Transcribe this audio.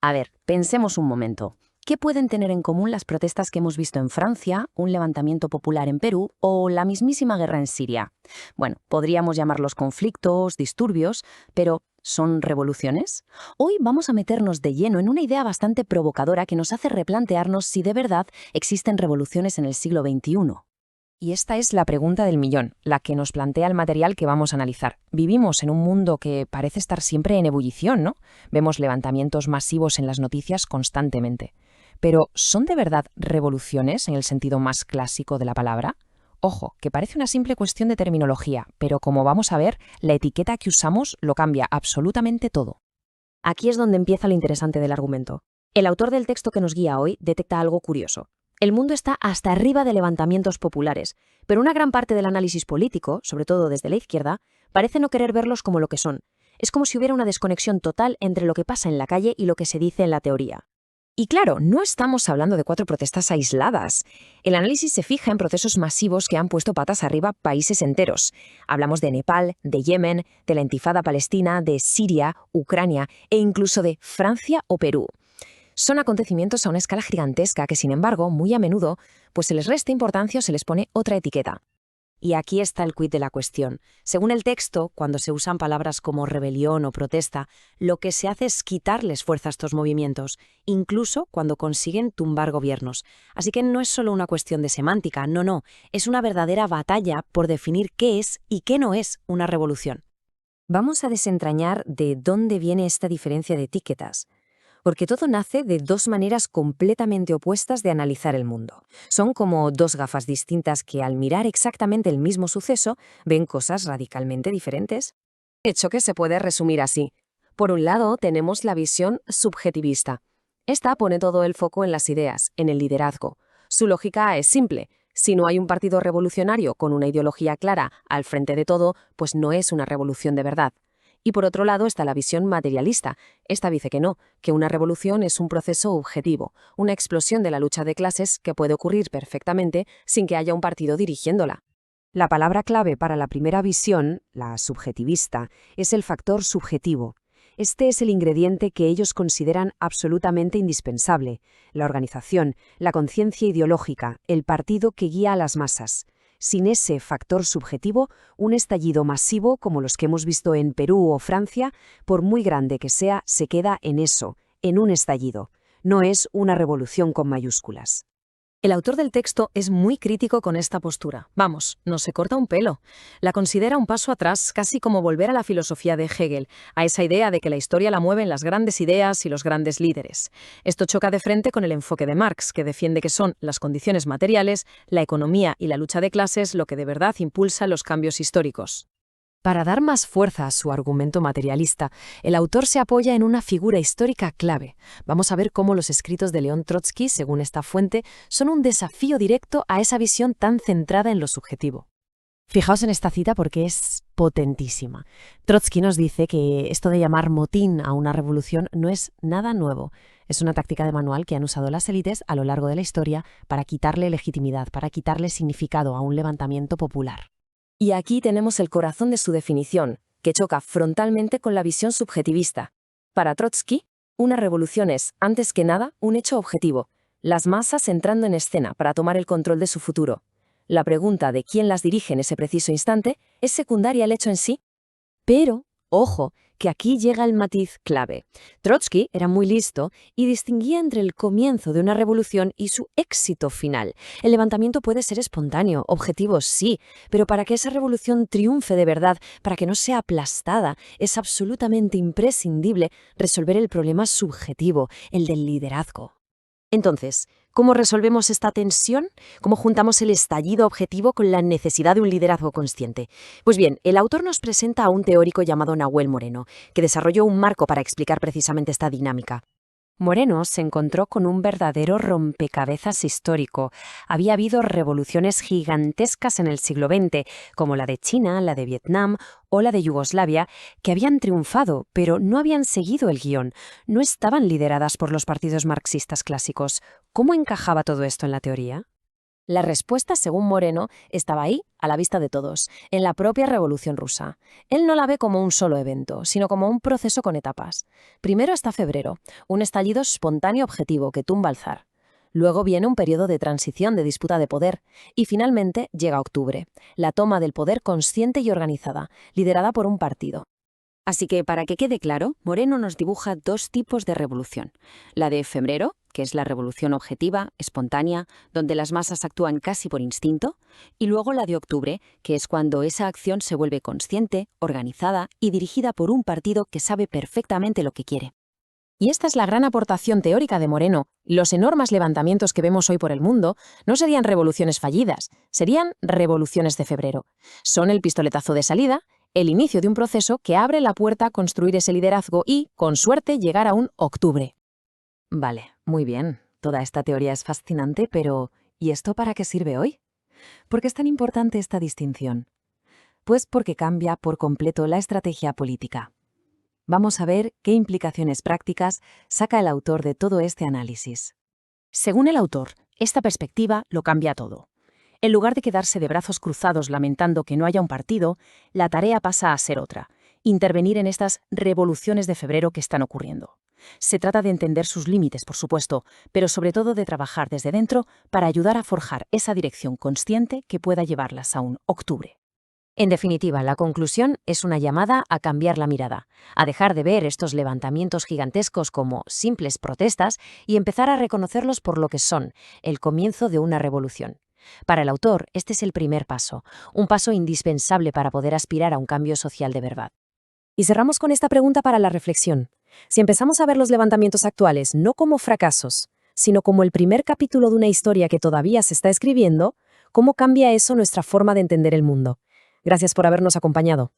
A ver, pensemos un momento. ¿Qué pueden tener en común las protestas que hemos visto en Francia, un levantamiento popular en Perú o la mismísima guerra en Siria? Bueno, podríamos llamarlos conflictos, disturbios, pero ¿son revoluciones? Hoy vamos a meternos de lleno en una idea bastante provocadora que nos hace replantearnos si de verdad existen revoluciones en el siglo XXI. Y esta es la pregunta del millón, la que nos plantea el material que vamos a analizar. Vivimos en un mundo que parece estar siempre en ebullición, ¿no? Vemos levantamientos masivos en las noticias constantemente. Pero, ¿son de verdad revoluciones en el sentido más clásico de la palabra? Ojo, que parece una simple cuestión de terminología, pero como vamos a ver, la etiqueta que usamos lo cambia absolutamente todo. Aquí es donde empieza lo interesante del argumento. El autor del texto que nos guía hoy detecta algo curioso. El mundo está hasta arriba de levantamientos populares, pero una gran parte del análisis político, sobre todo desde la izquierda, parece no querer verlos como lo que son. Es como si hubiera una desconexión total entre lo que pasa en la calle y lo que se dice en la teoría. Y claro, no estamos hablando de 4 protestas aisladas. El análisis se fija en procesos masivos que han puesto patas arriba países enteros. Hablamos de Nepal, de Yemen, de la Intifada palestina, de Siria, Ucrania e incluso de Francia o Perú. Son acontecimientos a una escala gigantesca que, sin embargo, muy a menudo, pues se les resta importancia o se les pone otra etiqueta. Y aquí está el quid de la cuestión. Según el texto, cuando se usan palabras como rebelión o protesta, lo que se hace es quitarles fuerza a estos movimientos, incluso cuando consiguen tumbar gobiernos. Así que no es solo una cuestión de semántica, no, es una verdadera batalla por definir qué es y qué no es una revolución. Vamos a desentrañar de dónde viene esta diferencia de etiquetas. Porque todo nace de 2 maneras completamente opuestas de analizar el mundo. Son como 2 gafas distintas que al mirar exactamente el mismo suceso ven cosas radicalmente diferentes. Hecho que se puede resumir así. Por un lado, tenemos la visión subjetivista. Esta pone todo el foco en las ideas, en el liderazgo. Su lógica es simple. Si no hay un partido revolucionario con una ideología clara al frente de todo, pues no es una revolución de verdad. Y por otro lado está la visión materialista. Esta dice que no, que una revolución es un proceso objetivo, una explosión de la lucha de clases que puede ocurrir perfectamente sin que haya un partido dirigiéndola. La palabra clave para la primera visión, la subjetivista, es el factor subjetivo. Este es el ingrediente que ellos consideran absolutamente indispensable: la organización, la conciencia ideológica, el partido que guía a las masas. Sin ese factor subjetivo, un estallido masivo como los que hemos visto en Perú o Francia, por muy grande que sea, se queda en eso, en un estallido. No es una revolución con mayúsculas. El autor del texto es muy crítico con esta postura. Vamos, no se corta un pelo. La considera un paso atrás, casi como volver a la filosofía de Hegel, a esa idea de que la historia la mueven las grandes ideas y los grandes líderes. Esto choca de frente con el enfoque de Marx, que defiende que son las condiciones materiales, la economía y la lucha de clases lo que de verdad impulsa los cambios históricos. Para dar más fuerza a su argumento materialista, el autor se apoya en una figura histórica clave. Vamos a ver cómo los escritos de León Trotsky, según esta fuente, son un desafío directo a esa visión tan centrada en lo subjetivo. Fijaos en esta cita porque es potentísima. Trotsky nos dice que esto de llamar motín a una revolución no es nada nuevo. Es una táctica de manual que han usado las élites a lo largo de la historia para quitarle legitimidad, para quitarle significado a un levantamiento popular. Y aquí tenemos el corazón de su definición, que choca frontalmente con la visión subjetivista. Para Trotsky, una revolución es, antes que nada, un hecho objetivo, las masas entrando en escena para tomar el control de su futuro. La pregunta de quién las dirige en ese preciso instante es secundaria al hecho en sí. Pero, ojo, que aquí llega el matiz clave. Trotsky era muy listo y distinguía entre el comienzo de una revolución y su éxito final. El levantamiento puede ser espontáneo, objetivo sí, pero para que esa revolución triunfe de verdad, para que no sea aplastada, es absolutamente imprescindible resolver el problema subjetivo, el del liderazgo. Entonces, ¿cómo resolvemos esta tensión? ¿Cómo juntamos el estallido objetivo con la necesidad de un liderazgo consciente? Pues bien, el autor nos presenta a un teórico llamado Nahuel Moreno, que desarrolló un marco para explicar precisamente esta dinámica. Moreno se encontró con un verdadero rompecabezas histórico. Había habido revoluciones gigantescas en el siglo XX, como la de China, la de Vietnam o la de Yugoslavia, que habían triunfado, pero no habían seguido el guión, no estaban lideradas por los partidos marxistas clásicos. ¿Cómo encajaba todo esto en la teoría? La respuesta, según Moreno, estaba ahí, a la vista de todos, en la propia Revolución Rusa. Él no la ve como un solo evento, sino como un proceso con etapas. Primero está febrero, un estallido espontáneo objetivo que tumba al zar. Luego viene un periodo de transición, de disputa de poder. Y finalmente llega octubre, la toma del poder consciente y organizada, liderada por un partido. Así que, para que quede claro, Moreno nos dibuja dos tipos de revolución. La de febrero, que es la revolución objetiva, espontánea, donde las masas actúan casi por instinto, y luego la de octubre, que es cuando esa acción se vuelve consciente, organizada y dirigida por un partido que sabe perfectamente lo que quiere. Y esta es la gran aportación teórica de Moreno. Los enormes levantamientos que vemos hoy por el mundo no serían revoluciones fallidas, serían revoluciones de febrero. Son el pistoletazo de salida, el inicio de un proceso que abre la puerta a construir ese liderazgo y, con suerte, llegar a un octubre. Vale, muy bien. Toda esta teoría es fascinante, pero ¿y esto para qué sirve hoy? ¿Por qué es tan importante esta distinción? Pues porque cambia por completo la estrategia política. Vamos a ver qué implicaciones prácticas saca el autor de todo este análisis. Según el autor, esta perspectiva lo cambia todo. En lugar de quedarse de brazos cruzados lamentando que no haya un partido, la tarea pasa a ser otra: intervenir en estas revoluciones de febrero que están ocurriendo. Se trata de entender sus límites, por supuesto, pero sobre todo de trabajar desde dentro para ayudar a forjar esa dirección consciente que pueda llevarlas a un octubre. En definitiva, la conclusión es una llamada a cambiar la mirada, a dejar de ver estos levantamientos gigantescos como simples protestas y empezar a reconocerlos por lo que son, el comienzo de una revolución. Para el autor, este es el primer paso, un paso indispensable para poder aspirar a un cambio social de verdad. Y cerramos con esta pregunta para la reflexión. Si empezamos a ver los levantamientos actuales no como fracasos, sino como el primer capítulo de una historia que todavía se está escribiendo, ¿cómo cambia eso nuestra forma de entender el mundo? Gracias por habernos acompañado.